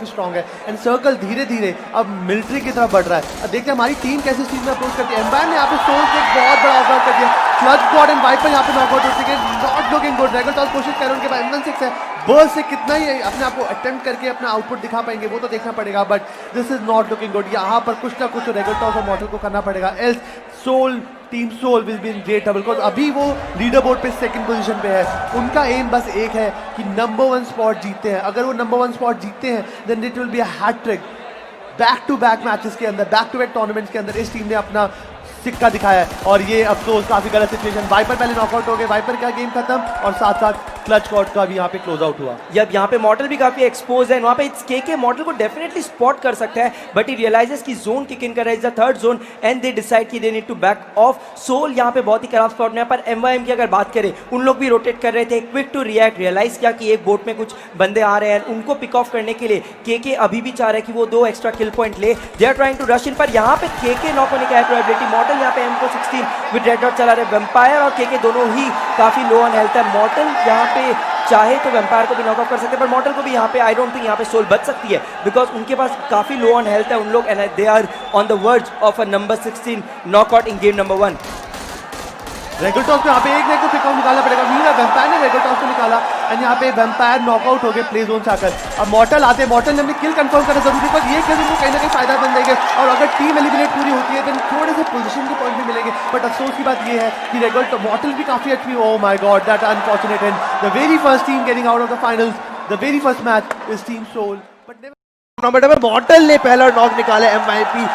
Strong है and circle धीरे धीरे अब मिलिट्री की तरफ बढ़ रहा है। देखते हैं हमारी टीम कैसे इस चीज में अप्रोच करती है। एम्पायर ने यहाँ पे सोल से एक बहुत बड़ा ऑफर कर दिया। क्लच गॉड एंड वाइपर यहाँ पे नॉकआउट हो चुके हैं। Not looking good. Dragon toss कोशिश कर रहे हैं, उनके पास M16 है। बर्स्ट से कितना ही अपने आप को अटेम्प्ट करके अपना आउटपुट दिखा पाएंगे वो तो देखना पड़ेगा, but this is not looking good. यहाँ पर कुछ ना कुछ तो ड्रैगन टॉस और मॉर्टल को करना पड़ेगा, else Soul team Soul will be in great trouble. Because अभी वो लीडर बोर्ड पे सेकंड पोजीशन पे है। उनका एम बस एक है कि नंबर 1 स्पॉट जीतते हैं। अगर वो नंबर 1 स्पॉट जीतते हैं then it will be a hat-trick. Back to back matches के अंदर, बैक टू बैक टूर्नामेंट्स के अंदर इस टीम ने अपना सिक्का दिखाया है और ये अफसोस काफी गलत सिचुएशन। वाइपर पहले नॉकआउट हो गए, वाइपर का गेम खत्म और साथ साथ क्लच कॉर्ड का भी यहाँ पे क्लोज आउट हुआ। जब यहाँ पे मॉडल भी काफी एक्सपोज है, वहाँ पे के मॉडल को डेफिनेटली स्पॉट कर सकता है, बट ही रियलाइजेस कि जोन किक इन कर रहा है, is the third zone and they decide कि they need to back off. Soul यहाँ पे बहुत ही खराब स्पॉट में है, पर MYM की अगर बात करें उन लोग भी रोटेट कर रहे थे, क्विक टू रिएक्ट, रियलाइज किया कि एक बोट में कुछ बंदे आ रहे हैं, उनको पिक ऑफ करने के लिए के अभी भी चाह रहे हैं कि वो 2 एक्स्ट्रा किल पॉइंट ले। They are trying to rush in, पर यहाँ पे के नॉक होने का प्रोबेबिलिटी। मॉडल यहाँ पे M416 विद रेड डॉट चला रहे। वेम्पायर और के दोनों ही काफी लो ऑन हेल्थ है। मॉडल यहाँ पे चाहे तो वेम्पायर को भी नॉकआउट कर सकते हैं, पर मॉडल को भी यहाँ पे आई डोंट थिंक यहाँ पे सोल बच सकती है, बिकॉज उनके पास काफी लो ऑन हेल्थ है उन लोग, and they are on the verge of a number 16 knockout in game number 1। Regal Toss में यहाँ पे एक को पिक ऑफ निकालना पड़ेगा। मीरा वेम्पायर ने रेगल टॉस को निकाला एंड यहाँ पे वेम्पायर नॉकआउट हो गए प्ले जोन से आकर। अब मॉर्टल आते हैं, मॉर्टल ने अपनी किल कंफर्म करना जरूरी, पर ये किल उनको कहीं ना कहीं फायदा बन जाएगा और अगर टीम एलिमिनेट पूरी होती है तो थोड़े से पोजीशन के पॉइंट भी मिलेंगे। बट अफसोस की बात ये है कि रेगल मॉर्टल भी काफी अच्छी। Oh my God, that unfortunate and the very first team getting out of the finals, the very first match is team Soul. But Mortal ने पहला नॉक निकाला। MIP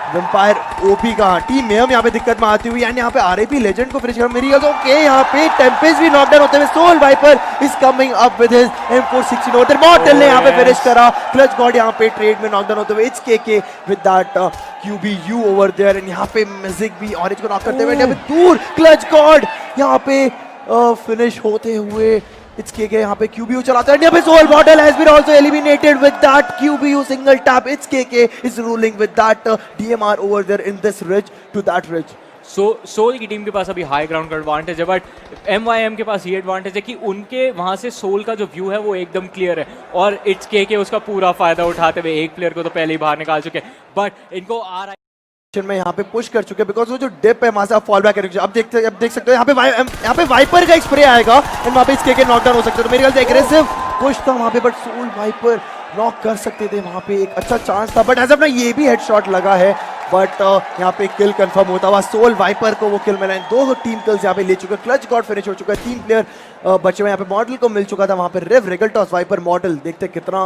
वेम्पायर ओपी का टीम में हम यहाँ पे दिक्कत में आती हुई एंड यहाँ पे RIP लेजेंड को फिनिश कर मेरी गल ओके। यहाँ पे टेम्पेस्ट भी नॉकडाउन होते हुए Soul Viper is coming up with his M416 होते मॉर्टल ने यहाँ पे फिनिश करा। क्लच गॉड यहाँ पे ट्रेड में नॉकडाउन होते हुए, इट्स के with that QBU over there and यहाँ पे म्यूजिक भी ऑरेंज को नॉक करते हुए यहाँ पे दूर क्लच गॉड यहाँ पे फिनिश होते हुए। It's KK यहाँ पे QBU चलाता है, यहाँ पे Soul Mortal has been also eliminated with that QBU single tap. It's KK is ruling with that DMR over there in this ridge to that ridge. Soul की team के पास अभी हाई ग्राउंड का advantage है, but MYM के पास ये advantage है कि उनके वहां से सोल का जो व्यू है वो एकदम क्लियर है और इट्स के उसका पूरा फायदा उठाते हुए एक प्लेयर को तो पहले ही बाहर निकाल चुके हैं, बट इनको आ रहा में यहाँ पे पुश कर चुके बिकॉज वो जो डिप है वहां से आप फॉल बैक करेंगे। अब देख सकते हो यहाँ पे वाइपर का एक स्प्रे आएगा एंड वहाँ पे इसके नॉकडाउन हो सकते हैं। तो मेरे ख्याल से एग्रेसिव पुश था वहाँ पे, बट सोल वाइपर नॉक कर सकते थे, वहाँ पे एक अच्छा चांस था, बट एज अपना ये भी हेडशॉट लगा है, बट यहाँ पे किल कंफर्म होता हुआ सोल वाइपर को वो किल मिला। 2 टीम किल्स यहाँ पे ले चुके, क्लच गॉड फिनिश हो चुका है, 3 प्लेयर बचे हुए यहाँ पे। मॉडल को मिल चुका था वहाँ पे रिव, रेगल टॉस, वाइपर, मॉडल। देखते कितना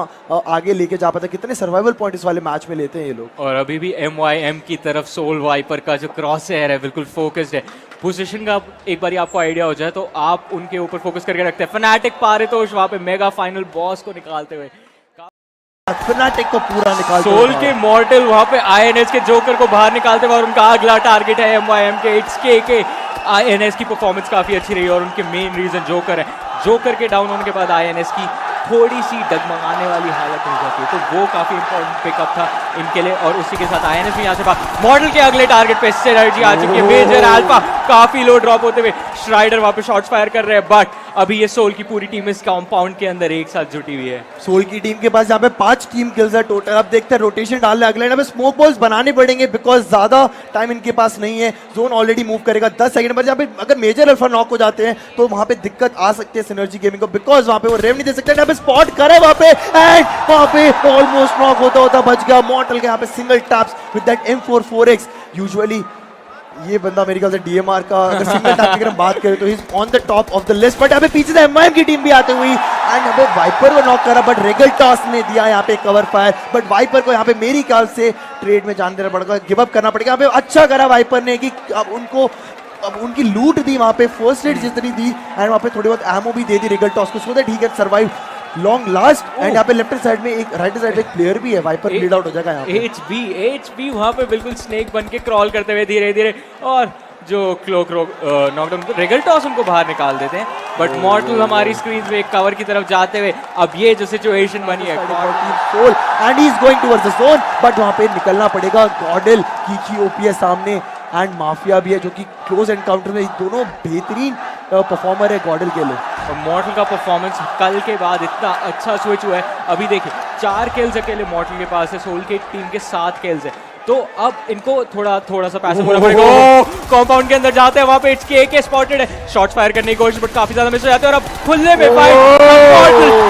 आगे लेके जा पाता है, कितने सर्वाइवल पॉइंट इस वाले मैच में लेते हैं ये लोग। और अभी भी MYM की तरफ सोल वाइपर का जो क्रॉस है बिल्कुल फोकस्ड है। पोजीशन का एक बार आपको आइडिया हो जाए तो आप उनके ऊपर फोकस करके रखते हैं। फनाटिक पारितोष वहाँ पे मेगा फाइनल बॉस को निकालते हुए, फनाटिक को पूरा निकालते सोल के मॉर्टल वहां पे INS के जोकर को बाहर निकालते हुए और उनका अगला टारगेट है MYM के इट्स के। INS की परफॉर्मेंस काफी अच्छी रही और उनके मेन रीजन जोकर है। जोकर के डाउन होने के बाद INS की थोड़ी सी डगमगाने वाली हालत हो जाती है, तो वो काफी इंपॉर्टेंट पिकअप था इनके लिए। और उसी के साथ INS भी यहाँ से बात मॉडल के अगले टारगेट पे सिनर्जी आ चुकी है। मेजर अल्फा काफी लो ड्रॉप होते हुए, श्राइडर वहां पे शॉट्स फायर कर रहे हैं, बट अभी ये सोल की पूरी टीम इस कंपाउंड के अंदर एक साथ जुटी हुई है। सोल की टीम के पास यहाँ पे 5 टीम किल्स है टोटल। अब देखते हैं रोटेशन डालने अगले यहाँ पे स्मोक बॉल्स बनाने पड़ेंगे बिकॉज ज्यादा टाइम इनके पास नहीं है। जोन ऑलरेडी मूव करेगा 10 सेकंड पर। यहाँ पे अगर मेजर अल्फा नॉक हो जाते हैं तो वहां पे दिक्कत आ सकती है सिनर्जी गेमिंग को, बिकॉज वहां पे वो रेव नहीं दे सकते। यहाँ पे स्पॉट करे वहां पे एंड वहां पे ऑलमोस्ट नॉक होता बच गया मॉर्टल के। यहाँ पे single taps with that M4 usually ये बंदा मेरे ख्याल से DMR का अगर सिंगल टैप की अगर हम बात करें तो he is on the top of the list. But यहाँ पे पीछे से MYM की टीम भी आती हुई एंड यहाँ पे वाइपर को नॉक करा, बट रेगल टॉस ने दिया यहाँ पे कवर फायर, बट वाइपर को यहाँ पे मेरी ख्याल से ट्रेड में जान देना पड़ेगा, गिव अप करना पड़ेगा। यहाँ पे अच्छा करा वाइपर ने कि अब उनकी लूट दी वहाँ पे, फर्स्ट एड जितनी दी एंड वहाँ पे थोड़ी बहुत एमो भी दे दी रेगल टॉस को, so that he can survive long last. And यहाँ पे लेफ्ट साइड में एक राइट साइड में एक प्लेयर भी है, वाइपर लीड आउट हो जाएगा यहाँ पे। HB वहाँ पे बिल्कुल स्नेक बन के क्रॉल करते हुए धीरे धीरे, और जो क्लोक नॉकडाउन रेगल टॉस उनको बाहर निकाल देते हैं, बट मॉर्टल हमारी स्क्रीन पे एक कवर की तरफ जाते हुए अब ये जो सिचुएशन बनी है Soul and he is going towards the zone, but वहाँ पे निकलना पड़ेगा। गॉडल की OP है सामने एंड माफिया भी है जो कि क्लोज एनकाउंटर में दोनों बेहतरीन परफॉर्मर है गॉडल के लिए। और मॉर्टल का परफॉर्मेंस कल के बाद इतना अच्छा स्विच हुआ है। अभी देखिए 4 किल्स अकेले मॉर्टल के पास है, सोल की टीम के 7 किल्स है। तो अब इनको थोड़ा सा पैसा होना पड़ेगा। कंपाउंड के अंदर जाते हैं, वहां पे के स्पॉटेड है, शॉट्स फायर करने की कोशिश बट काफी ज्यादा मिस हो जाते हैं और अब खुले में fight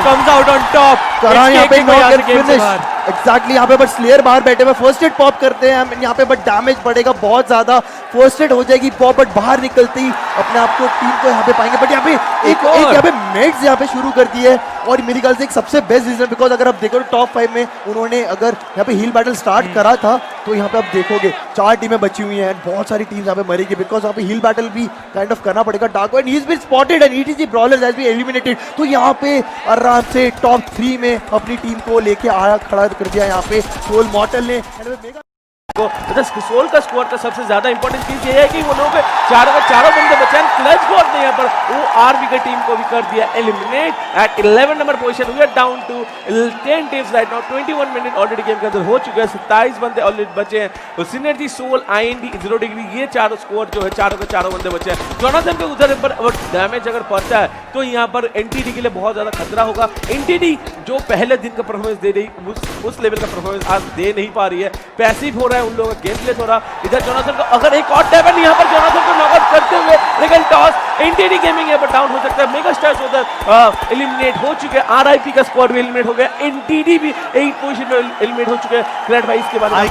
comes out on top. करा यहाँ पे नॉक फिनिश एग्जैक्टली यहाँ पे बट स्लेयर बाहर बैठे हुए फर्स्ट एड पॉप करते हैं हम यहाँ पे बट डैमेज बढ़ेगा बहुत ज्यादा, फर्स्ट एड हो जाएगी पॉप बट बाहर निकलते ही अपने आप को टीम को यहाँ पे पाएंगे। बट यहाँ पे एक यहाँ पे मेड्स यहाँ पे शुरू कर दी है और मेरी ख्याल से एक सबसे बेस्ट रीजन बिकॉज अगर आप देखो टॉप 5 में उन्होंने अगर यहाँ पे हील बैटल स्टार्ट करा था तो यहाँ पे आप देखोगे 4 टीमें बची हुई हैं, बहुत सारी टीम्स यहाँ पे मरेगी बिकॉज यहाँ पे हील बैटल भी काइंड ऑफ करना पड़ेगा। Dark and he is been spotted and ETG brawlers has been eliminated. तो यहाँ पे आराम से टॉप 3 में अपनी टीम को लेके आया खड़ा कर दिया यहाँ पे सोल मॉर्टल ने। सोल का स्कोर का सबसे ज्यादा इंपॉर्टेंट चीज ये है कि वो लोग चारों बंदे बचे हैं। क्लच गॉड ने यहाँ पर वो आरबी की टीम को भी कर दिया eliminate at 11 number position. We are down to 10 teams right now. 21 minute already game के अंदर हो चुके हैं, 27 बंदे ऑलरेडी बचे हैं। तो सिनर्जी, सोल, आईएनडी, 0 डिग्री ये चारों स्कोर जो है चारों के चारों बंदे बचे हैं। जोनाथन के उधर पर डैमेज अगर पड़ता है तो यहाँ पर एनटीडी के लिए बहुत ज्यादा खतरा होगा। एनटीडी जो पहले दिन का परफॉर्मेंस दे रही उस लेवल का परफॉर्मेंस आज दे नहीं पा रही है, पैसिव हो रहा है उन लोगों का गेम प्ले थोड़ा। इधर जोनाथन को अगर एक और टैबन यहाँ पर जोनाथन को नॉकआउट करते हुए लेकिन टॉस एनटीडी गेमिंग यहाँ पर डाउन हो सकता है। मेगा स्टार्स उधर एलिमिनेट हो चुके हैं, आरआईपी का स्क्वाड भी एलिमिनेट हो गया, एनटीडी भी 8 पोजीशन में एलिमिनेट हो चुके हैं। क्रेड भाई इसके बारे में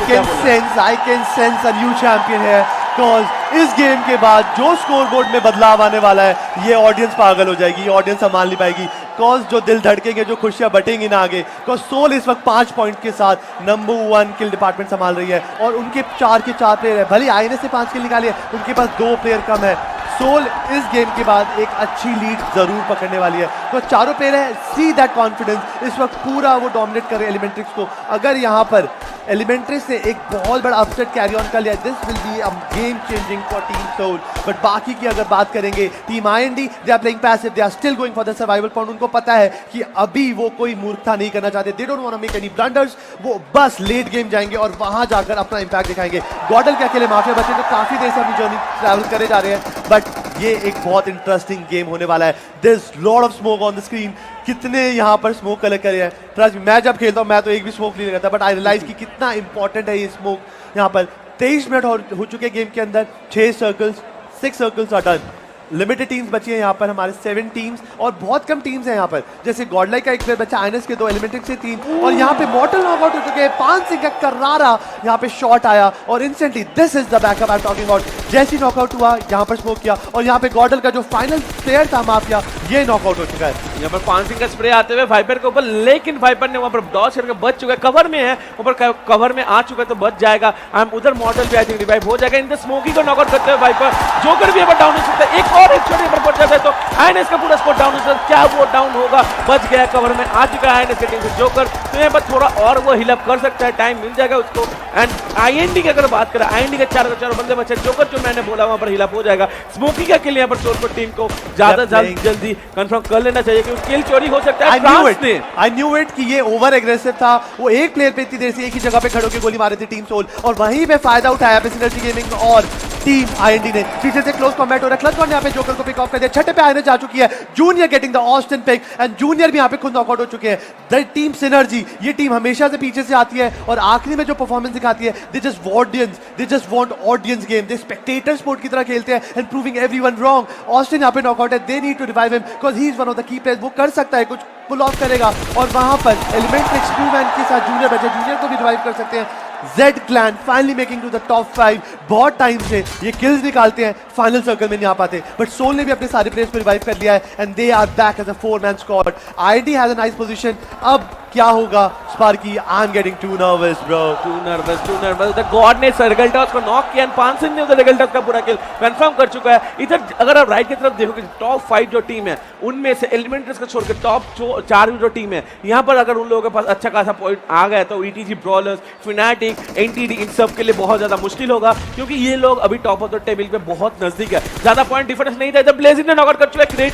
I can sense a new champion here because इस गेम के बाद जो स्कोरबोर्ड में बदलाव आने वाला है ये ऑडियंस पागल हो जाएगी, ये ऑडियंस संभाल नहीं पाएगी। कॉज जो दिल धड़केंगे, जो खुशियां बटेंगी ना आगे। कॉज सोल इस वक्त 5 पॉइंट के साथ नंबर 1 किल डिपार्टमेंट संभाल रही है और उनके 4 के 4 प्लेयर है। भले आईएनएस से 5 किल निकाली है, उनके पास 2 प्लेयर कम है। सोल इस गेम के बाद एक अच्छी लीड जरूर पकड़ने वाली है। तो चारों प्लेयर है, सी दैट कॉन्फिडेंस। इस वक्त पूरा वो डोमिनेट कर रहे हैं एलिमेंट्रिक्स को। अगर यहाँ पर एलिमेंट्रिक्स ने एक बहुत बड़ा अपसेट कैरी ऑन कर लिया, this will be a game changing for team Soul. But बाकी की अगर बात करेंगे, team IND they are playing passive, they are still going for the survival point. उनको पता है कि अभी वो कोई मूर्खता नहीं करना चाहते, they don't want to make any blunders. वो बस लेट गेम जाएंगे और वहां जाकर अपना इंपैक्ट दिखाएंगे। गॉडल के अकेले माफिया बचे तो काफी देर से अपनी जर्नी ट्रैवल करे जा रहे हैं, बट ये एक बहुत इंटरेस्टिंग गेम होने वाला है। There is lot of smoke on the screen. कितने यहाँ पर स्मोक कलेक्ट करे हैं, ट्रस्ट मैं जब खेलता हूँ मैं तो एक भी स्मोक नहीं लगाता, बट आई रियलाइज कि कितना इंपॉर्टेंट है ये स्मोक। यहाँ पर 23 मिनट हो चुके गेम के अंदर, 6 circles are done. Limited teams बची हैं यहाँ पर हमारे 7 टीम्स और बहुत कम टीम्स हैं यहाँ पर। जैसे गॉडलाइक का एक प्लेयर बचा, आईएनएस के 2, एलिमेंट्रिक्स से 3 और यहाँ पे मॉर्टल नॉकआउट हो चुके हैं। 5 सिंह का करारा यहाँ पे शॉट आया और instantly this is the backup I am talking about. जैसे नॉकआउट हुआ यहाँ पर स्मोक किया और यहाँ पे गॉडल का जो फाइनल प्लेयर था माफिया ये नॉकआउट हो चुका है। यहाँ पर 5 सिंह का स्प्रे आते हुए वाइपर के ऊपर, लेकिन वाइपर ने वहाँ पर डॉज करके बच चुका है। कवर में है, ऊपर कवर में आ चुका है तो बच जाएगा। हम उधर मॉडल पे आई थिंक रिवाइव हो जाएगा। इन स्मोकी को नॉकआउट करते हुए वाइपर, जोकर भी यहाँ पर डाउन हो सकता है। एक और एक छोटे पर जाता है तो आईएनएस का पूरा स्कोर डाउन हो सकता है। क्या वो डाउन होगा? बच गया, कवर में आ चुका है आईएनएस की टीम से जोकर। तो यहाँ पर थोड़ा और वो हिल अप कर सकता है, टाइम मिल जाएगा उसको। एंड आईएनडी की अगर बात करें, आईएनडी के 4 बंदे बचे, जोकर जो मैंने बोला वहां पर हिल अप हो जाएगा। स्मोकी का किल यहाँ पर सोलपुर टीम को ज्यादा जल्दी कंफर्म कर लेना चाहिए क्योंकि किल चोरी हो सकता है। आई न्यू इट कि ये ओवर एग्रेसिव था। वो एक प्लेयर पे इतनी देर से एक ही जगह पे खड़े होकर गोली मारे थे टीम सोल और वहीं पे फायदा उठाया पे सिनर्जी गेमिंग और टीम आईएनडी ने। पीछे से क्लोज कॉम्बैट हो रहा है, क्लच गॉड ने यहाँ पे जोकर को पिक ऑफ कर दिया। छठे पे आईएनएस जा चुकी है, junior getting the Austin pick and junior भी यहाँ पे खुद नॉकआउट हो चुके हैं। द टीम सिनर्जी, ये टीम हमेशा से पीछे से आती है और आखिरी में जो परफॉर्मेंस दिखाती है, they just want audience game, they spectator sport की तरह खेलते हैं and proving everyone wrong. Austin यहाँ पे नॉकआउट है, they need to revive him because he is one of the key players. वो कर सकता है, कुछ पुल ऑफ करेगा और वहां पर एलिमेंट्रिक्स 2 मैन के साथ जूनियर बचे, जूनियर को भी रिवाइव कर सकते हैं। Z clan finally making to the top 5। बहुत टाइम से ये किल्स निकालते हैं, फाइनल सर्कल में नहीं आ पाते, बट सोल ने भी अपने सारे प्लेयर्स को रिवाइव कर लिया है and they are back as a 4-man squad. ID has a nice position. अब क्या होगा Sparky? I am getting too nervous bro, too nervous. The God ने सर्कल टॉस को नॉक किया, 5 सिंह ने उधर सर्कल टॉस का पूरा किल कंफर्म कर चुका है। इधर अगर आप राइट की तरफ देखोगे, टॉप 5 जो टीम है उनमें से एलिमेंट्रिक्स को छोड़कर टॉप 4 जो टीम है, यहाँ पर अगर उन लोगों के पास अच्छा खासा पॉइंट आ गया तो ईटीजी ब्रॉलर्स, फिनाटिक, एनटीडी इन सब के लिए बहुत ज्यादा मुश्किल होगा क्योंकि ये लोग अभी टॉप ऑफ द टेबल पे बहुत नजदीक है। ज्यादा पॉइंट डिफरेंस नहीं था। जब ब्लेजिंग ने नॉकआउट कर चुका है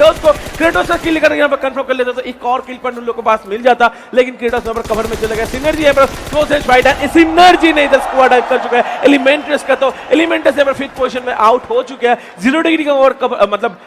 क्रेटोस का किल लेकर यहाँ पर कंफर्म कर लेता तो एक और किल पॉइंट उन लोगों के पास मिल जाता, लेकिन क्रेटोस यहाँ पर कवर में चला गया। सिनर्जी यहाँ पर क्लोज एज फाइट है, सिनर्जी ने इधर स्क्वाड आउट कर चुका है। एलिमेंटस का तो एलिमेंटस यहाँ पर 5th पोजीशन में आउट हो चुका है। 0 डिग्री का और मतलब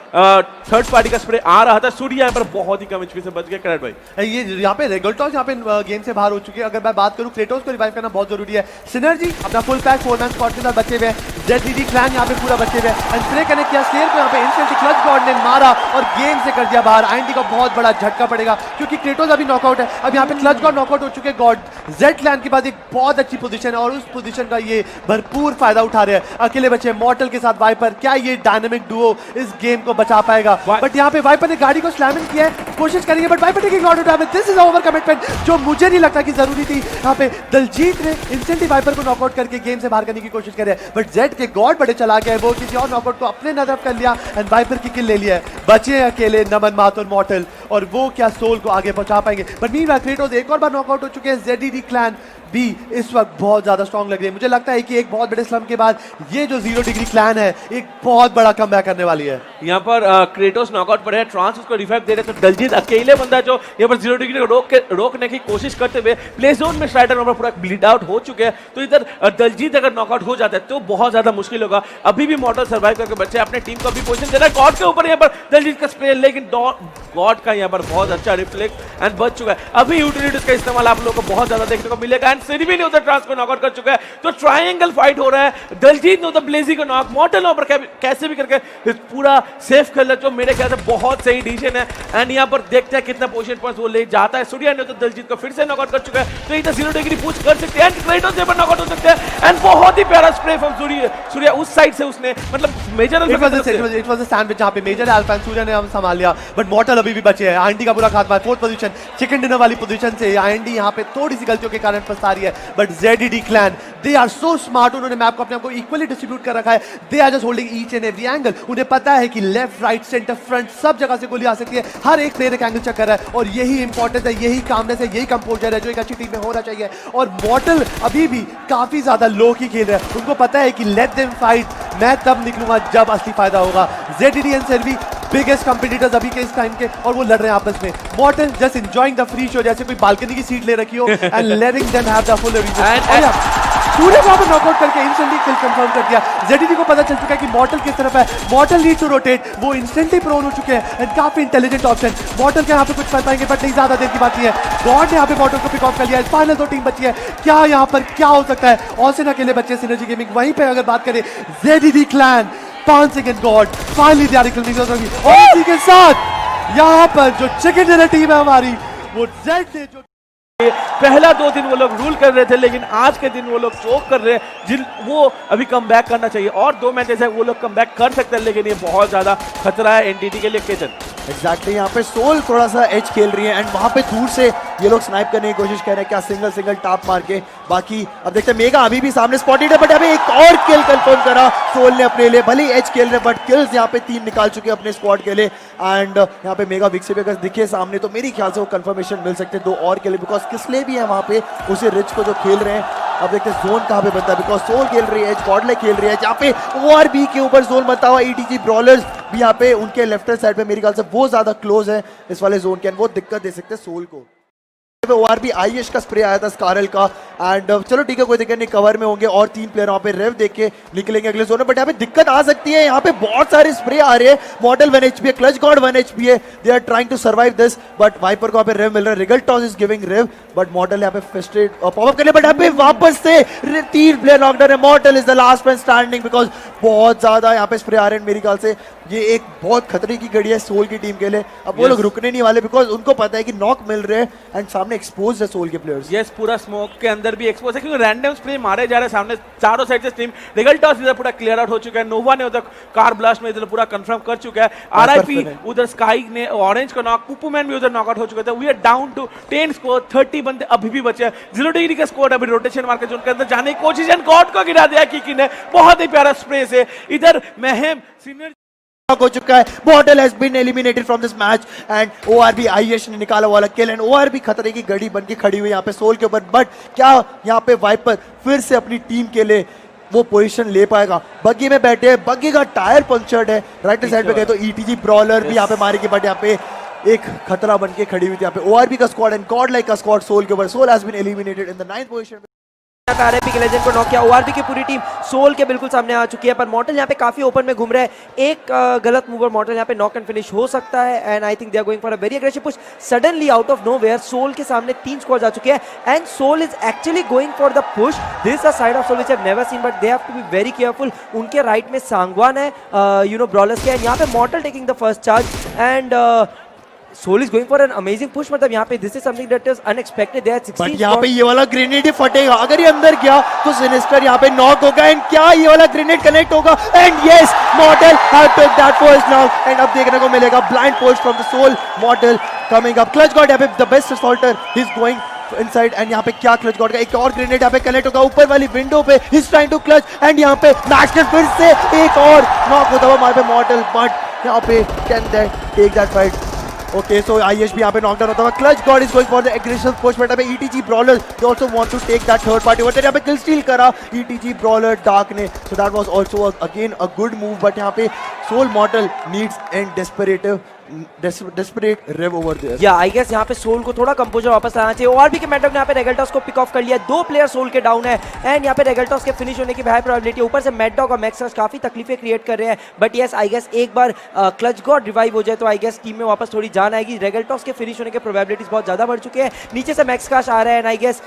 थर्ड पार्टी का स्प्रे आ रहा था। सूर्य यहाँ पर बहुत ही कम एचपी से बच गया। करेक्ट भाई, ये यहाँ पे रेगल्टॉस यहाँ पे गेम से बाहर हो चुके हैं। अगर मैं बात करूँ क्रेटोस को रिवाइव करना बहुत जरूरी है। सिनर्जी अपना फुल पैक 4-man स्क्वाड के साथ बचे हुए हैं। ZDD क्लैन यहाँ पे पूरा बचे हुए हैं। एंड स्प्रे कनेक्ट किया स्लेयर को यहाँ पे इंस्टेंटली क्लच गॉड ने मारा और गेम से कर दिया बाहर। आईएनडी का बहुत बड़ा झटका पड़ेगा क्योंकि क्रेटोस अभी नॉकआउट है। अब यहाँ पे क्लच गॉड नॉकआउट हो चुके हैं। गॉड जेड क्लैन के पास एक बहुत अच्छी पोजीशन है और उस पोजीशन का ये भरपूर फायदा उठा रहे हैं। अकेले बचे मॉर्टल के साथ वाइपर। क्या ये डायनामिक डुओ इस गेम को बचा पाएगा? बट यहाँ पे वाइपर ने गाड़ी को स्लैमिंग किया है, कोशिश करेंगे but Viper taking lot of damage. This is over commitment जो मुझे नहीं लगता कि जरूरी थी। यहाँ पे दलजीत ने इंस्टेंटली वाइपर को नॉकआउट करके गेम से बाहर करने की कोशिश करे, बट जेड के गॉड बड़े चला गया है। वो किसी और नॉकआउट को अपने नजर कर लिया एंड वाइपर की किल ले लिया है। बचे अकेले नमन मात और मॉर्टल, और वो क्या सोल को आगे पहुंचा पाएंगे? बट मीनवाइल क्रेटोस एक और बार नॉकआउट हो चुके हैं। ZDD क्लैन भी इस वक्त बहुत ज्यादा स्ट्रॉन्ग लग रही है। मुझे लगता है कि एक बहुत बड़े स्लम के बाद ये जो 0 डिग्री क्लैन है एक बहुत बड़ा कमबैक करने वाली है। यहाँ पर क्रेटोस नॉकआउट पर है, ट्रांस उसको रिवाइव दे रहे, तो दलजीत अकेले बंदा जो यहाँ पर 0 डिग्री को रोकने की कोशिश करते हुए प्ले जोन में स्ट्राइडर वहां पर पूरा ब्लीड आउट हो चुके हैं। तो इधर दलजीत अगर नॉकआउट हो जाता है तो बहुत ज्यादा मुश्किल होगा। अभी भी मॉडल सर्वाइव करके बच्चे अपने टीम को अभी पोजीशन दे रहा है। गॉड के ऊपर यहाँ पर दलजीत का स्प्रे, लेकिन गॉड का यहाँ पर बहुत अच्छा रिफ्लेक्ट एंड बच चुका है। अभी यूटिलिटीज का इस्तेमाल आप लोगों को बहुत ज्यादा देखने को मिलेगा। एंड सिरवी ने उधर ट्रांस को नॉकआउट कर चुका है। तो ट्रायंगल फाइट हो रहा है। दलजीत ने उधर ब्लेजी को नॉक, मॉर्टल वहां पर कैसे भी करके पूरा सेफ कर लिया, जो मेरे ख्याल से बहुत सही डिसीजन है। एंड यहाँ पर देखते हैं कितना पोजीशन पॉइंट्स वो ले जाता है। सूर्या ने तो दलजीत को फिर से नॉकआउट कर चुका है, तो इधर 0 डिग्री पूछ कर सकते हैं। एंड क्रेटोस यहाँ पर नॉकआउट हो सकते हैं। एंड बहुत ही प्यारा स्प्रे फ्रॉम सूर्या उस साइड से उसने मतलब measure it was a sandwich जहां पे मेजर अल्फा एंड सूर्या ने हम संभाल लिया, बट मॉर्टल अभी भी बचे हैं। आईएनडी का पूरा खात्मा है 4th पोजीशन, चिकन डिनर वाली पोजीशन से आईएनडी यहाँ पे थोड़ी सी गलतियों के कारण फंसा रही है। But ZDD clan they are so smart, उन्होंने मैप को अपने आप को इक्वली डिस्ट्रीब्यूट कर रखा है। They are just holding each and every angle. उन्हें पता है कि लेफ्ट राइट सेंटर फ्रंट सब जगह से गोली आ सकती है। हर एक प्लेयर एक एंगल चेक कर रहा है और यही इंपॉर्टेंस है, यही कामनेस है, यही कंपोजर है जो एक अच्छी टीम में होना चाहिए। और मॉर्टल अभी भी काफी ज्यादा लो की खेल रहे हैं। उनको पता है कि लेट देम फाइट, मैं तब निकलूंगा जब असली फायदा होगा। ZDD and Sirvi biggest competitors अभी के इस टाइम के, और वो लड़ रहे हैं आपस में। Mortal just enjoying the free show, जैसे कोई बालकनी की सीट ले रखी हो and letting them have the full region. Surya को पर नॉकआउट करके इंस्टेंटली किल कंफर्म कर दिया। ZDD को पता चल चुका है कि मॉर्टल किस तरफ है। मॉर्टल नीड टू रोटेट, वो इंस्टेंटली प्रोन हो चुके हैं एंड काफी इंटेलिजेंट ऑप्शन। मॉर्टल के यहाँ पे कुछ कर पाएंगे बट नहीं ज्यादा देर की बात है। गॉड ने यहाँ पे मॉर्टल को पिक ऑफ कर लिया है। फाइनल 2 टीम बची है। क्या यहाँ पर क्या हो सकता है? ऑसिन अकेले बच्चे सिनर्जी गेमिंग। वहीं पे अगर बात करें ZDD clan 5 second God finally तैयारी कर ली। और इसी के साथ यहाँ पर जो चिकन डिनर टीम है हमारी, वो जेड ने जो पहला 2 दिन वो लोग रूल कर रहे थे, लेकिन आज के दिन वो लोग चोक कर रहे हैं, जिन वो अभी कम बैक करना चाहिए। और 2 मैचेस है वो लोग कम बैक कर सकते हैं, लेकिन ये बहुत ज्यादा खतरा है एनटीटी के लिए। केचन एग्जैक्टली यहाँ पे सोल थोड़ा सा एज खेल रही है एंड वहां पे दूर से ये लोग स्नाइप करने की कोशिश कर रहे हैं, क्या सिंगल टाप मार के। बाकी अब देखते हैं, मेगा अभी भी सामने स्पॉटेड है, बट अभी एक और किल कंफर्म करा सोल ने अपने लिए। भले ही एज खेल रहे बट किल्स यहाँ पे 3 निकाल चुके हैं अपने स्क्वाड के लिए। एंड यहाँ पे मेगा विक से भी अगर दिखे सामने तो मेरी ख्याल से वो कंफर्मेशन मिल सकते हैं 2 और के लिए, बिकॉज किसले भी है वहां पे उसे रिच को जो खेल रहे हैं। अब देखते हैं जोन कहाँ पे बनता है, बिकॉज सोल खेल रही है, गॉडले खेल रही है, जहाँ पे ORB के ऊपर जोन बनता हुआ। ETG ब्रॉलर्स भी यहाँ पे उनके लेफ्ट साइड पे मेरी ख्याल से वो ज्यादा क्लोज है इस वाले जोन के, वो दिक्कत दे सकते हैं सोल को। ORB IS का स्प्रे आया था स्कारल का एंड चलो ठीक है कोई दिक्कत नहीं, कवर में होंगे और 3 प्लेयर वहां पे रेव देख के निकलेंगे अगले जोन में। बट यहाँ पे दिक्कत आ सकती है, यहाँ पे बहुत सारे स्प्रे आ रहे हैं। मॉडल 1 HP है, क्लच गॉड 1 HP है, they are trying to survive this, but Viper को यहाँ पे रेव मिल रहा है। Regaltos is giving rev, but Model यहाँ पे फ्रस्ट्रेट पॉपअप कर लिया, बट यहाँ पे वापस से 3 प्लेयर नॉकडाउन है। Model is the last man standing, because बहुत ज्यादा यहाँ पे स्प्रे आ रहे हैं। मेरे ख्याल से ये एक बहुत खतरे की घड़ी है सोल की टीम के लिए। अब वो लोग रुकने नहीं वाले, बिकॉज उनको पता है कि नॉक मिल रहे हैं एंड सामने एक्सपोज है सोल के प्लेयर्स। यस, पूरा स्मोक के अंदर भी एक्सपोज है, क्योंकि रैंडम स्प्रे मारे जा रहे हैं सामने चारों साइड से टीम। रिगल्टॉस इधर पूरा क्लियर आउट हो चुका है। नोवा ने उधर कार ब्लास्ट में इधर पूरा कंफर्म कर चुका है। RIP उधर स्काई ने ऑरेंज को नॉक, पुपुमैन भी उधर नॉकआउट हो चुका था। We are down to 10 score, 30 बंदे अभी भी बचे हैं। 0 डिग्री का स्कोर अभी रोटेशन मार के जोन के अंदर जाने की कोशिश, एंड गॉड को गिरा दिया किकी ने। बहुत ही प्यारा स्प्रे से इधर महम सीनियर हो चुका है। Mortal has been eliminated from this match and ORB IS ने निकाला वाला किल एंड ORB खतरे की घड़ी बन के खड़ी हुई यहाँ पे सोल के ऊपर। बट क्या यहाँ पे वाइपर फिर से अपनी टीम के लिए वो पोजीशन ले पाएगा? बग्गी में बैठे हैं, बग्गी का टायर पंक्चर्ड है, राइट साइड पे गए तो ETG ब्रॉलर भी यहाँ पे मारेगी, बट यहाँ पे एक खतरा बन के खड़ी हुई थी यहाँ पे ओआरबी का स्क्वाड एंड गॉड लाइक का स्क्वाड सोल के ऊपर। Soul has been eliminated in the 9th position. RIP के लेजेंड को नॉक किया। ओआरबी की पूरी टीम सोल के बिल्कुल सामने आ चुकी है, पर मॉर्टल यहाँ पे काफी ओपन में घूम रहा है। एक गलत मूव और मॉर्टल यहाँ पे नॉक एंड फिनिश हो सकता है, and I think they are going for a very aggressive push. Suddenly out of nowhere Soul के सामने 3 स्क्वाड्स आ चुके हैं, and Soul is actually going for the push. This is a side of Soul which I have never seen, but they have to be very careful. उनके right में सांगवान है, brawlers के, and यहाँ पे Mortal taking the first charge, and Soul is going for an amazing push। मतलब यहाँ पे this is something that is unexpected। They had 16 but यहाँ पे ये वाला ग्रेनेड ही फटेगा, अगर ये अंदर गया तो सिनिस्टर यहाँ पे नॉक होगा, एंड क्या ये वाला ग्रेनेड कनेक्ट होगा, and yes Mortal have took that first knock, and अब देखने को मिलेगा blind push from the Soul. Mortal coming up, Clutch God यहाँ पे the best assaulter, he is going inside, and यहाँ पे क्या क्लच गॉड का एक और ग्रेनेड यहाँ पे कनेक्ट होगा ऊपर वाली विंडो पे, he is trying to clutch, and यहाँ पे मैक्सटर फिर से एक और नॉक होता हुआ हमारे पे मॉर्टल, बट यहाँ पे can they take that fight. Okay, so IHB यहाँ पे knockdown होता है। Clutch God is going for the aggressive push, but यहाँ पे ETG Brawler they also want to take that third party। But यहाँ पे kill steal करा ETG Brawler Dark ने, so that was also again a good move, but यहाँ पे Soul Mortal needs and desperate rev over there। या I guess यहाँ पे soul को थोड़ा कंपोजर वापस लाना चाहिए। ओआरबी के मैडॉक ने यहाँ पे रेगल्टॉस को पिक ऑफ कर लिया। 2 प्लेयर सोल के डाउन है, एंड यहाँ पे रेगल्टॉस के फिनिश होने की हाई प्रोबेबिलिटी। ऊपर से मैडॉक और मैक्सर्स काफी तकलीफें क्रिएट कर रहे हैं, बट यस आई गेस एक बार क्लच गॉड रिवाइव हो जाए तो आई गेस टीम में वापस थोड़ी जान आएगी। रेगल्टॉस के फिनिश होने के प्रोबेबिलिटीज बहुत ज्यादा बढ़ चुके हैं। नीचे से मैक्सकाश आ रहा है, एंड आई गेस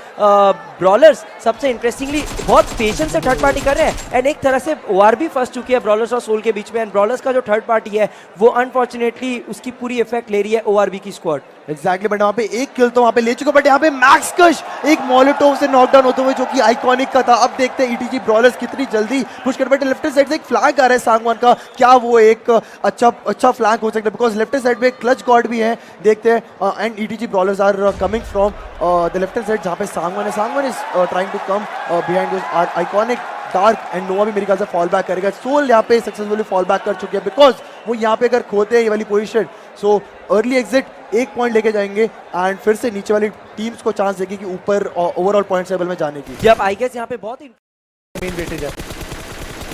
ब्रॉलर्स सबसे इंटरेस्टिंगली बहुत पेशेंस से थर्ड पार्टी कर रहे हैं, एंड एक तरह से ओआरबी फंस चुकी है ब्रॉलर्स और सोल के बीच में, एंड ब्रॉलर्स का जो थर्ड पार्टी है वो अनफॉर्चुनेटली उसकी पूरी इफेक्ट ले रही है ओआरबी की स्क्वाड। एग्जैक्टली, बट वहाँ पे एक किल तो वहाँ पे ले चुका, बट यहाँ पे मैक्स कश एक मोलोटोव से नॉकडाउन होते हुए जो कि आइकॉनिक का था। अब देखते हैं ईटीजी ब्रॉलर्स कितनी जल्दी पुश कर बैठे। लेफ्ट साइड से एक फ्लैग आ रहा है सांगवान का, क्या वो एक अच्छा फ्लैग हो सकता है, बिकॉज लेफ्ट साइड पे क्लच गॉड भी है। देखते हैं, and ETG brawlers are coming from the left side जहाँ पे सांगवान है। Sangwan is trying to come behind this iconic dark, and Nova भी मेरे ख्याल से फॉल बैक करेगा। सोल यहाँ पे सक्सेसफुली फॉल बैक कर चुके हैं, बिकॉज वो यहाँ पे अगर खोते हैं ये वाली position, so early exit 1 point लेके जाएंगे, एंड फिर से नीचे वाली टीम्स को चांस देगी कि ऊपर ओवरऑल पॉइंट टेबल में जाने की। जब आई गेस यहाँ पे बहुत मेन वेटेज है।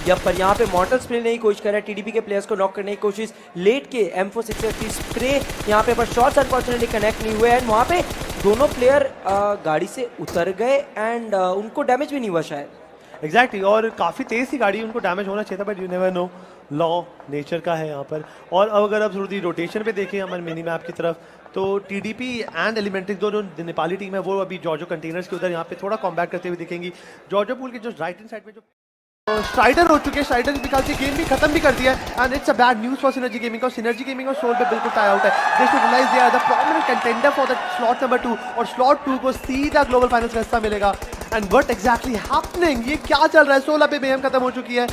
जब पर यहाँ पे मॉर्टल स्प्रे नहीं कोशिश कर रहा है, टीडीपी के प्लेयर्स को नॉक करने की कोशिश, लेट के M416 की स्प्रे यहाँ पे, पर शॉट्स अनफॉर्चुनेटली कनेक्ट नहीं हुए, एंड वहाँ पे दोनों प्लेयर गाड़ी से उतर गए, एंड उनको डैमेज भी नहीं हुआ शायद। एग्जैक्टली, और काफ़ी तेज़ सी गाड़ी, उनको डैमेज होना चाहिए था, but you never know, law nature का है यहाँ पर। और अब अगर अब थोड़ी रोटेशन पे देखें हमारे मिनी मैप की तरफ, तो टीडीपी एंड एलिमेंट्रिक जो नेपाली टीम है वो अभी जॉर्जो कंटेनर्स के उधर यहाँ पे थोड़ा कॉम्बैट करते हुए दिखेंगी। जॉर्जो पूल के जो राइट हैंड साइड में जो स्ट्राइडर हो चुके हैं, स्ट्राइडर निकाल के गेम भी खत्म भी कर दिया है, and it's a bad news for Synergy Gaming, और सिनर्जी गेमिंग और सोल पे बिल्कुल टाई आउट है। They should realise they are the prominent contender for the slot number 2, और स्लॉट 2 को सीधा ग्लोबल फाइनल्स का हिस्सा मिलेगा। एंड व्हाट एग्जैक्टली हैपनिंग, ये क्या चल रहा है? 16 पे मेहम खत्म हो चुकी है,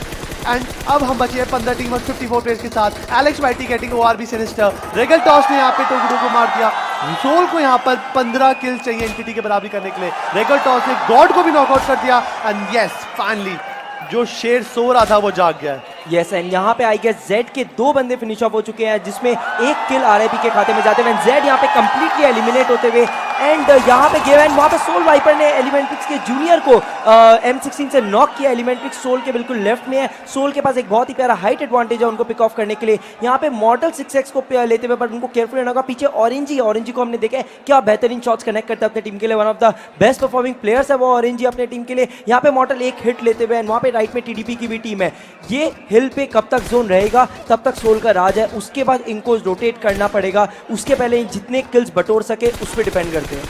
एंड अब हम बचे हैं 15 टीम और 54 प्लेयर्स के साथ। एलेक्स वाइटी getting ORB sinister, Regaltos ने यहाँ पे टोगडो को मार दिया। सोल को यहाँ पर 15 किल चाहिए एनटीटी के बराबरी करने के लिए। रेगल टॉस ने गॉड को भी नॉकआउट कर दिया, एंड यस फाइनली जो शेर सो रहा था वो जाग गया है। यस, एंड यहाँ पे आई गेस जेड के 2 बंदे फिनिश ऑफ हो चुके हैं, जिसमें एक किल आरआईपी के खाते में जाते हुए जेड यहाँ पे कंप्लीटली एलिमिनेट होते हुए, एंड यहाँ पे गेम, एंड वहाँ पे सोल वाइपर ने एलिमेंट्रिक्स के जूनियर को M16 से नॉक किया। एलिमेंट्रिक्स सोल के बिल्कुल लेफ्ट में है, सोल के पास एक बहुत ही प्यारा हाइट एडवांटेज है उनको पिक ऑफ करने के लिए। यहाँ पे मॉर्टल 6x को लेते हुए, बट उनको केयरफुल रहना होगा। पीछे ऑरेंजी को हमने देखा है क्या बेहतरीन शॉट्स कनेक्ट करता है अपने टीम के लिए, one of the best performing players है वो ऑरेंजी अपने टीम के लिए। यहाँ पे मॉर्टल एक हिट लेते हुए, एंड वहाँ पे राइट में टीडीपी की भी टीम है। ये हिल पे कब तक जोन रहेगा तब तक सोल का राज है, उसके बाद इनको रोटेट करना पड़ेगा, उसके पहले जितने किल्स बटोर सके उस पर डिपेंड करते हैं।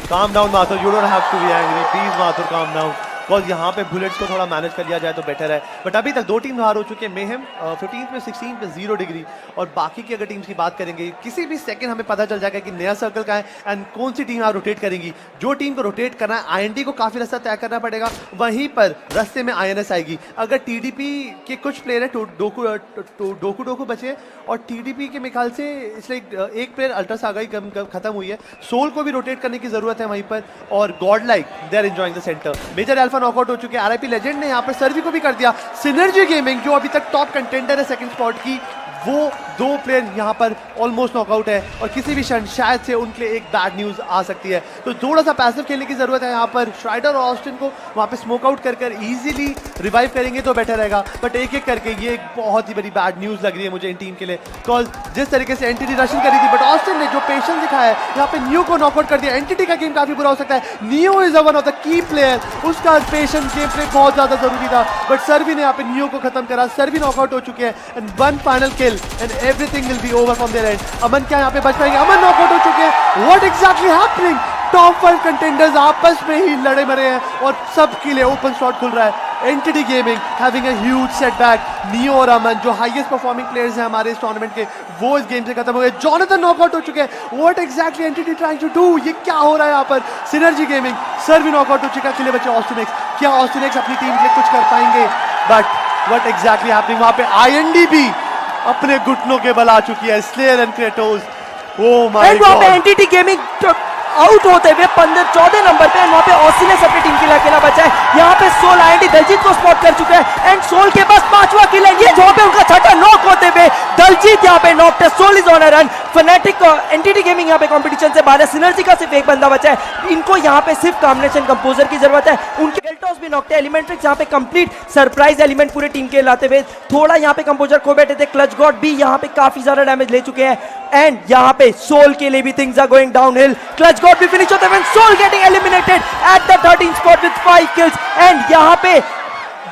Calm down Mathur, you don't have to be angry please Mathur, calm down, because यहाँ पे बुलेट्स को थोड़ा मैनेज कर लिया जाए तो बेटर है। बट अभी तक 2 टीम हार हो चुके हैं, मेहम 15 में 16 पे 0 डिग्री, और बाकी की अगर टीम्स की बात करेंगे किसी भी सेकंड हमें पता चल जाएगा कि नया सर्कल का है एंड कौन सी टीम यहाँ रोटेट करेंगी। जो टीम को रोटेट करना है आईएनटी को काफ़ी रास्ता तय करना पड़ेगा, वहीं पर रास्ते में आईएनएस आएगी। अगर टीडीपी के कुछ प्लेयर है डोकू बचे, और टीडीपी के मिसाल से इसलिए एक प्लेयर अल्ट्रा सागा ही खत्म हुई है। सोल को भी रोटेट करने की जरूरत है वहीं पर, और Godlike they are enjoying the centre. Major alpha knockout हो चुके हैं, आरआईपी लेजेंड ने यहाँ पर सर्वी को भी कर दिया। सिनर्जी गेमिंग जो अभी तक टॉप कंटेंडर है सेकंड स्पॉट की, वो दो प्लेयर यहाँ पर ऑलमोस्ट नॉकआउट है और किसी भी क्षण शायद से उनके लिए एक बैड न्यूज़ आ सकती है। तो थोड़ा सा पैसिव खेलने की ज़रूरत है यहाँ पर। श्राइडर और ऑस्टिन को वहाँ पे स्मोक आउट कर इजीली रिवाइव करेंगे तो बेटर रहेगा, बट एक एक करके ये एक बहुत ही बड़ी बैड न्यूज़ लग रही है मुझे इन टीम के लिए। बिकॉज जिस तरीके से एंटिटी रशिंग करी थी, बट ऑस्टिन ने जो पेशेंस दिखाया है यहाँ पे नियो को नॉकआउट कर दिया। एंटिटी का गेम काफ़ी बुरा हो सकता है। Neo is one of the की प्लेयर, उसका पेशेंस गेम प्ले बहुत ज़्यादा जरूरी था, बट सर्वी ने यहाँ पे नियो को खत्म करा। सर्वी नॉकआउट हो चुके हैं and one final kill and everything will be over from there end. Aman क्या यहाँ पे बच पाएंगे? अमन नॉकआउट हो चुके हैं। What exactly happening? Top 5 contenders आपस में ही लड़े मरे हैं और सबके लिए ओपन स्लॉट खुल रहा है। Entity gaming having a huge setback. Neo और अमन जो हाईएस्ट परफॉर्मिंग प्लेयर्स हैं हमारे इस टूर्नामेंट के, वो इस गेम से खत्म हो गए। जॉनथन नॉकआउट हो चुके हैं। What exactly Entity trying to do? ये क्या हो रहा है यहाँ पर? सिनर्जी गेमिंग, सर्वी नॉकआउट हो चुका है। अकेले बचे ऑस्टिनिक्स। क्या ऑस्टिनिक्स अपनी टीम के लिए कुछ कर पाएंगे? But what exactly happening? वहाँ पे आईएनडी भी अपने घुटनों के बल आ चुकी है। Slayer and Kratos, oh my वहाँ पे गॉड। एंटिटी गेमिंग आउट होते हुए 14 नंबर पे, वहाँ पे ऑस्टिनस अपनी टीम के लिए अकेला बचा है। यहाँ पे सोल आईएनडी दलजीत को स्पॉट कर चुका है एंड सोल के पास 5वां किल है। ये जहाँ पे उनका छठा नॉक होते हुए दलजीत यहाँ पे नॉक है। Soul is on a run. Fnatic Entity Gaming यहाँ पे कंपटीशन से बाहर है। सिनर्जी का सिर्फ एक बंदा बचा है। इनको यहाँ पे सिर्फ कॉम्बिनेशन कंपोजर की जरूरत है। उनके गेल्टॉस भी नॉक है। एलिमेंट्रिक्स यहाँ पे कंप्लीट सरप्राइज एलिमेंट पूरे टीम के लाते हुए थोड़ा यहाँ पे कंपोजर खो बैठे थे। क्लच गॉड भी यहाँ पे काफी ज्यादा डैमेज ले चुके हैं एंड यहाँ पे सोल के लिए भी things are going downhill. Clutch God भी फिनिश होते हैं Soul getting eliminated at the 13th spot with 5 kills and यहाँ पे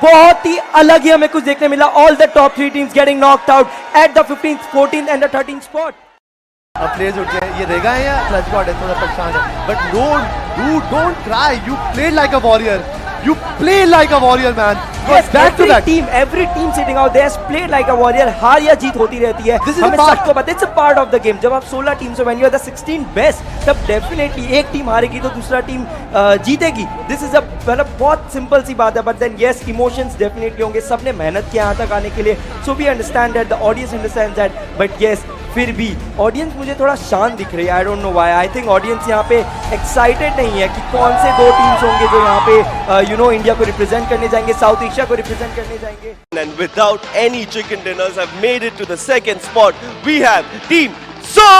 बहुत ही अलग ही हमें कुछ देखने मिला। All the top 3 teams getting knocked out at the 15th, 14th and the 13th spot. अब प्लेयर्स उठ गए। ये रेगा है या क्लच गॉड है? थोड़ा परेशान है, but don't cry. You played like a warrior. You play like a warrior, man. Yes, back to back. every team sitting out there has played like a warrior. हार या जीत होती रहती है। This is हमें a part. सबको पता है, it's a part of the game. जब आप 16 टीम से when you are the 16 best, तब definitely एक टीम हारेगी तो दूसरा टीम जीतेगी। This is a मतलब बहुत सिंपल सी बात है, but then yes, emotions definitely होंगे। सबने मेहनत किया यहाँ तक आने के लिए, so we understand that, the audience understands that, but yes, फिर भी ऑडियंस मुझे थोड़ा शांत दिख रही है। I don't know why. I think audience यहाँ पे एक्साइटेड नहीं है कि कौन से 2 टीम्स होंगे जो यहाँ पे इंडिया को रिप्रेजेंट करने जाएंगे, साउथ एशिया को रिप्रेजेंट करने जाएंगे। And without any chicken dinners have made it to the second spot. We have Team Soul!